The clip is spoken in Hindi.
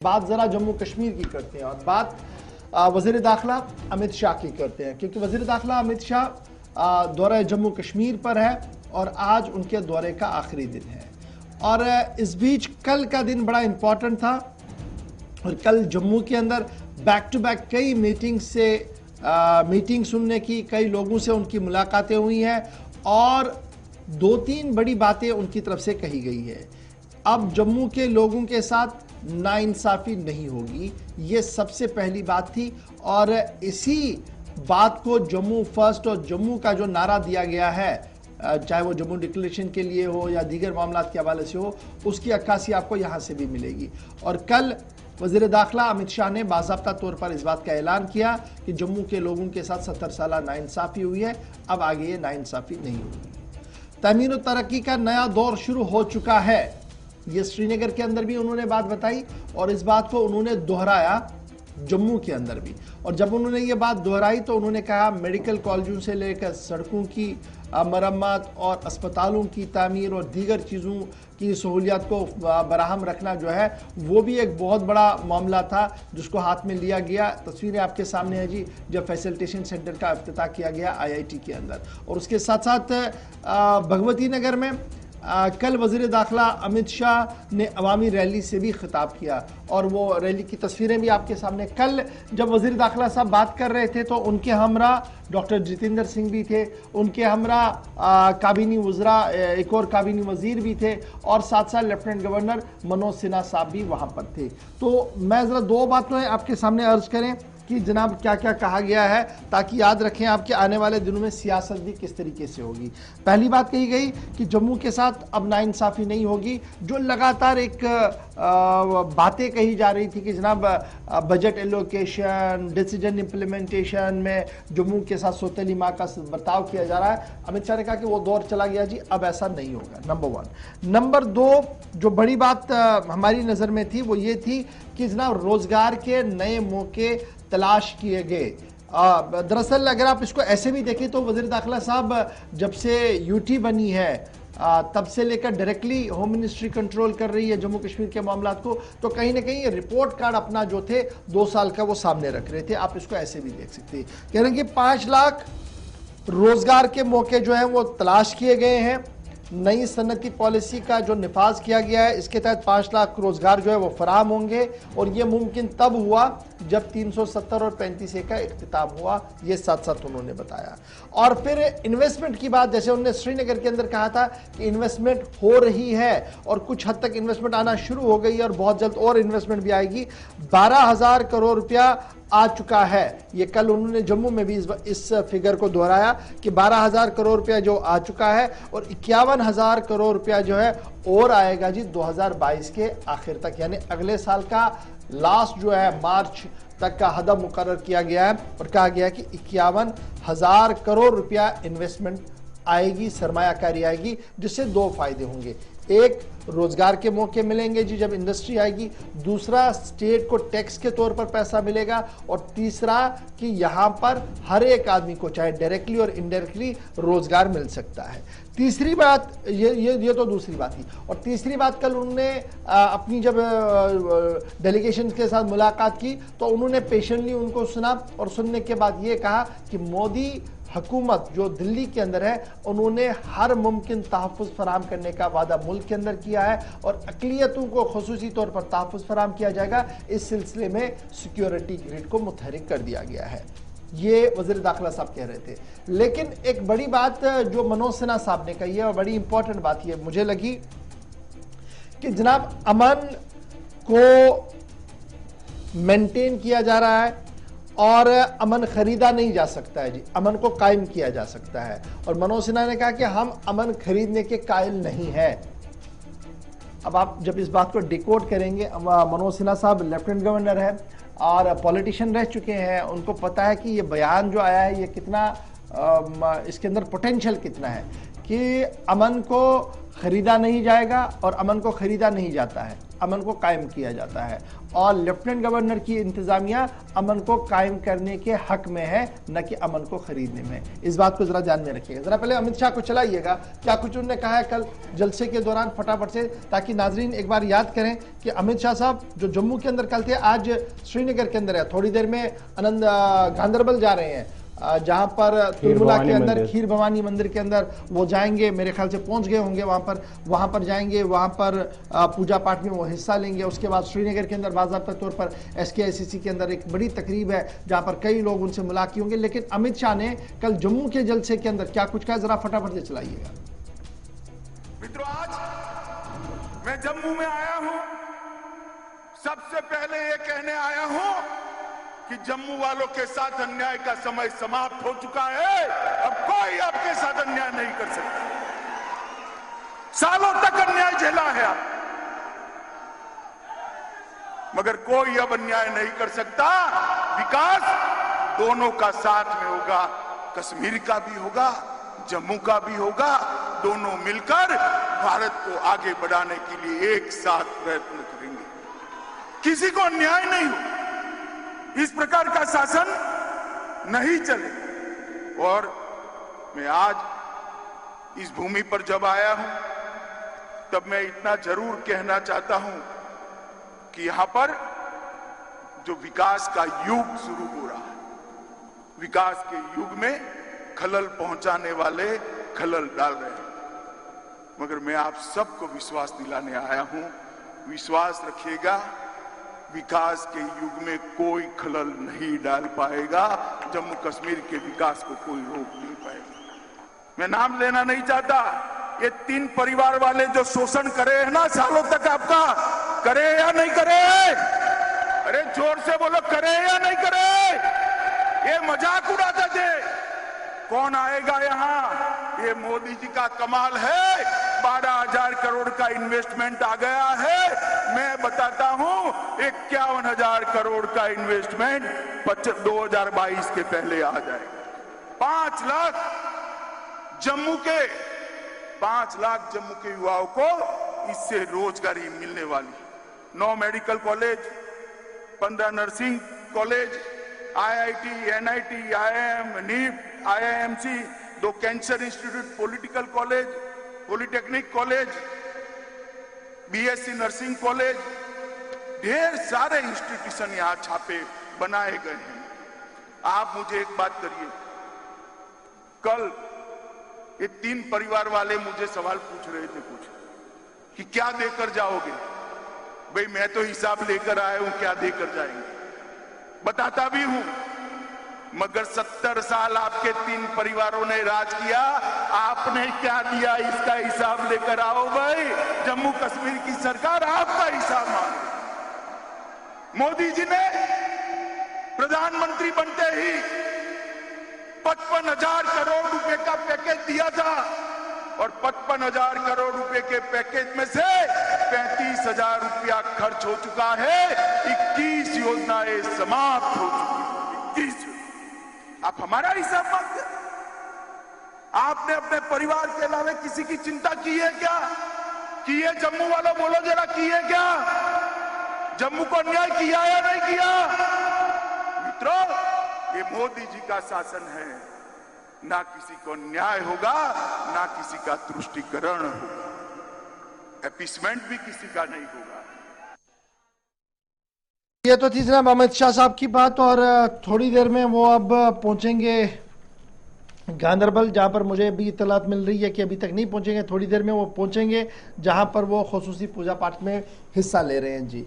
बात जरा जम्मू कश्मीर की करते हैं और बात वजीर दाखिला अमित शाह की करते हैं, क्योंकि वजीर दाखिला अमित शाह दौरे जम्मू कश्मीर पर है और आज उनके दौरे का आखिरी दिन है। और इस बीच कल का दिन बड़ा इंपॉर्टेंट था और कल जम्मू के अंदर बैक टू बैक कई मीटिंग सुनने की, कई लोगों से उनकी मुलाकातें हुई हैं और दो तीन बड़ी बातें उनकी तरफ से कही गई है। अब जम्मू के लोगों के साथ नाइंसाफी नहीं होगी, ये सबसे पहली बात थी और इसी बात को जम्मू फर्स्ट और जम्मू का जो नारा दिया गया है, चाहे वो जम्मू डिक्लेरेशन के लिए हो या दीगर मामला के हवाले से हो, उसकी अक्कासी आपको यहाँ से भी मिलेगी। और कल वज़ीर दाखिला अमित शाह ने बाज़ाब्ता तौर पर इस बात का ऐलान किया कि जम्मू के लोगों के साथ 70 साल नाइंसाफी हुई है, अब आगे ये नाइंसाफी नहीं होगी। तमीर और तरक्की का नया दौर शुरू हो चुका है, ये श्रीनगर के अंदर भी उन्होंने बात बताई और इस बात को उन्होंने दोहराया जम्मू के अंदर भी। और जब उन्होंने ये बात दोहराई तो उन्होंने कहा मेडिकल कॉलेजों से लेकर सड़कों की मरम्मत और अस्पतालों की तामीर और दीगर चीज़ों की सहूलियात को बराहम रखना जो है वो भी एक बहुत बड़ा मामला था जिसको हाथ में लिया गया। तस्वीरें आपके सामने है जी, जब फैसिलिटेशन सेंटर का इफ्तिताह किया गया IIT के अंदर। और उसके साथ साथ भगवती नगर में कल वज़ीर दाखिला अमित शाह ने अवामी रैली से भी खिताब किया और वो रैली की तस्वीरें भी आपके सामने। कल जब वज़ीर दाखिला साहब बात कर रहे थे तो उनके हमरा डॉक्टर जितेंद्र सिंह भी थे, उनके हमरा काबीनी वज़रा एक और काबीनी वज़ीर भी थे और साथ साथ लेफ्टिनेंट गवर्नर मनोज सिन्हा साहब भी वहाँ पर थे। तो मैं ज़रा दो बातें आपके सामने अर्ज करें कि जनाब क्या क्या कहा गया है, ताकि याद रखें आपके आने वाले दिनों में सियासत भी किस तरीके से होगी। पहली बात कही गई कि जम्मू के साथ अब नाइंसाफ़ी नहीं होगी। जो लगातार एक बातें कही जा रही थी कि जनाब बजट एलोकेशन, डिसीजन इम्प्लीमेंटेशन में जम्मू के साथ सौतेली माँ का बर्ताव किया जा रहा है, अमित शाह ने कहा कि वो दौर चला गया जी, अब ऐसा नहीं होगा। Number one. नंबर दो, जो बड़ी बात हमारी नज़र में थी वो ये थी कि जनाब रोज़गार के नए मौके तलाश किए गए। दरअसल अगर आप इसको ऐसे भी देखें तो वज़ीर दाखिला साहब जब से UT बनी है तब से लेकर डायरेक्टली होम मिनिस्ट्री कंट्रोल कर रही है जम्मू कश्मीर के मामलात को, तो कहीं ना कहीं रिपोर्ट कार्ड अपना जो थे 2 साल का वो सामने रख रहे थे। आप इसको ऐसे भी देख सकते हैं, कह रहे हैं कि 5 लाख रोजगार के मौके जो हैं वो तलाश किए गए हैं। नई सनती पॉलिसी का जो निफाज किया गया है इसके तहत 5 लाख रोजगार जो है वो फराहम होंगे और ये मुमकिन तब हुआ जब 370 और 35A का इख्तिताम हुआ, ये साथ साथ उन्होंने बताया। और फिर इन्वेस्टमेंट की बात, जैसे उन्होंने श्रीनगर के अंदर कहा था कि इन्वेस्टमेंट हो रही है और कुछ हद तक इन्वेस्टमेंट आना शुरू हो गई और बहुत जल्द और इन्वेस्टमेंट भी आएगी। 12,000 करोड़ रुपया आ चुका है। ये कल उन्होंने जम्मू में भी इस फिगर को दोहराया कि 12,000 करोड़ रुपया जो आ चुका है और 51,000 करोड़ रुपया जो है और आएगा जी 2022 के आखिर तक, यानी अगले साल का लास्ट जो है मार्च तक का हदफ मुकर्रर किया गया है और कहा गया है कि 51,000 करोड़ रुपया इन्वेस्टमेंट आएगी, सरमायाकारी आएगी, जिससे 2 फायदे होंगे। एक, रोजगार के मौके मिलेंगे जी जब इंडस्ट्री आएगी, दूसरा स्टेट को टैक्स के तौर पर पैसा मिलेगा और तीसरा कि यहाँ पर हर एक आदमी को चाहे डायरेक्टली और इनडायरेक्टली रोजगार मिल सकता है। तीसरी बात ये तो दूसरी बात थी। और तीसरी बात, कल उन्होंने अपनी जब डेलीगेशन के साथ मुलाकात की तो उन्होंने पेशेंटली उनको सुना और सुनने के बाद ये कहा कि मोदी हुकूमत जो दिल्ली के अंदर है उन्होंने हर मुमकिन तहफ़्फ़ुज़ फराहम करने का वादा मुल्क के अंदर किया है और अक़लियतों को ख़ुसूसी तौर पर तहफ़्फ़ुज़ फराहम किया जाएगा। इस सिलसिले में सिक्योरिटी ग्रिड को मुतहरिक कर दिया गया है, ये वज़ीर दाखिला साहब कह रहे थे। लेकिन एक बड़ी बात जो मनोज सिन्हा साहब ने कही है और बड़ी इंपॉर्टेंट बात ये मुझे लगी कि जनाब अमन को मेंटेन किया जा रहा है और अमन खरीदा नहीं जा सकता है जी, अमन को कायम किया जा सकता है। और मनोज सिन्हा ने कहा कि हम अमन खरीदने के कायल नहीं हैं। अब आप जब इस बात को डिकोड करेंगे, मनोज सिन्हा साहब लेफ्टिनेंट गवर्नर है और पॉलिटिशियन रह चुके हैं, उनको पता है कि ये बयान जो आया है ये कितना इसके अंदर पोटेंशियल कितना है कि अमन को खरीदा नहीं जाएगा और अमन को खरीदा नहीं जाता है, अमन को कायम किया जाता है। और लेफ्टिनेंट गवर्नर की इंतजामिया अमन को कायम करने के हक में है, न कि अमन को खरीदने में। इस बात को जरा ध्यान में रखिएगा। जरा पहले अमित शाह को चलाइएगा, क्या कुछ उन्होंने कहा है कल जलसे के दौरान, फटाफट से, ताकि नाजरीन एक बार याद करें कि अमित शाह साहब जो जम्मू के अंदर कल थे, आज श्रीनगर के अंदर है, थोड़ी देर में गांधरबल जा रहे हैं, जहां पर तुलमुला के अंदर खीर भवानी मंदिर के अंदर वो जाएंगे, मेरे ख्याल से पहुंच गए होंगे वहां पर जाएंगे, वहां पर पूजा पाठ में वो हिस्सा लेंगे। उसके बाद श्रीनगर के अंदर बाज़ाब्ता तौर पर SKICC के अंदर एक बड़ी तकरीब है जहां पर कई लोग उनसे मुलाकात होंगे। लेकिन अमित शाह ने कल जम्मू के जलसे के अंदर क्या कुछ कहा, जरा फटाफट से चलाइएगा। मित्रों, आज मैं जम्मू में आया हूं, सबसे पहले ये कहने आया हूं कि जम्मू वालों के साथ अन्याय का समय समाप्त हो चुका है। अब कोई आपके साथ अन्याय नहीं कर सकता। सालों तक अन्याय झेला है आप, मगर कोई अब अन्याय नहीं कर सकता। विकास दोनों का साथ में होगा, कश्मीर का भी होगा, जम्मू का भी होगा। दोनों मिलकर भारत को आगे बढ़ाने के लिए एक साथ प्रयत्न करेंगे। किसी को अन्याय नहीं हो, इस प्रकार का शासन नहीं चले। और मैं आज इस भूमि पर जब आया हूं, तब मैं इतना जरूर कहना चाहता हूं कि यहां पर जो विकास का युग शुरू हो रहा है, विकास के युग में खलल पहुंचाने वाले खलल डाल रहे हैं, मगर मैं आप सबको विश्वास दिलाने आया हूं, विश्वास रखिएगा, विकास के युग में कोई खलल नहीं डाल पाएगा। जम्मू कश्मीर के विकास को कोई रोक नहीं पाएगा। मैं नाम लेना नहीं चाहता, ये 3 परिवार वाले जो शोषण करे हैं ना सालों तक आपका, करे या नहीं करे? अरे जोर से बोलो, करे या नहीं करे? ये मजाक उड़ाते थे। कौन आएगा यहाँ? ये मोदी जी का कमाल है। 12,000 करोड़ का इन्वेस्टमेंट आ गया है। मैं बताता हूं, 51,000 करोड़ का इन्वेस्टमेंट 2022 के पहले आ जाएगा। 5 लाख जम्मू के युवाओं को इससे रोजगारी मिलने वाली। 9 medical college, 15 nursing college, IIT, NIT, IIM, NIP, IIMC, 2 cancer institute, political college, polytechnic college, BSc nursing college, ढेर सारे इंस्टीट्यूशन यहां छापे बनाए गए हैं। आप मुझे एक बात करिए, कल ये 3 परिवार वाले मुझे सवाल पूछ रहे थे कुछ कि क्या देकर जाओगे? भाई मैं तो हिसाब लेकर आया हूं, क्या देकर जाएंगे? बताता भी हूं, मगर 70 साल आपके 3 परिवारों ने राज किया, आपने क्या दिया इसका हिसाब लेकर आओ भाई। जम्मू कश्मीर की सरकार आपका हिसाब मांगे। मोदी जी ने प्रधानमंत्री बनते ही 55,000 करोड़ रुपए का पैकेज दिया था, और 55,000 करोड़ रुपए के पैकेज में से 35,000 रुपया खर्च हो चुका है। 21 योजनाएं समाप्त हो चुकी हैं। 21। आप हमारा हिसाब मांगते? आपने अपने परिवार के अलावा किसी की चिंता की है क्या? की है? जम्मू वालों बोलो जरा, की है क्या? जम्मू को अन्याय किया या नहीं किया? मित्रों, ये मोदी जी का शासन है, ना किसी को न्याय होगा, ना किसी का तुष्टीकरण होगा, अपीसमेंट भी किसी का नहीं होगा। ये तो थी जनाब अमित शाह साहब की बात, और थोड़ी देर में वो अब पहुंचेंगे गांधरबल, जहां पर मुझे अभी इत्तलात मिल रही है कि अभी तक नहीं पहुंचेंगे। थोड़ी देर में वो पहुंचेंगे जहां पर वो खुसूसी पूजा पाठ में हिस्सा ले रहे हैं जी।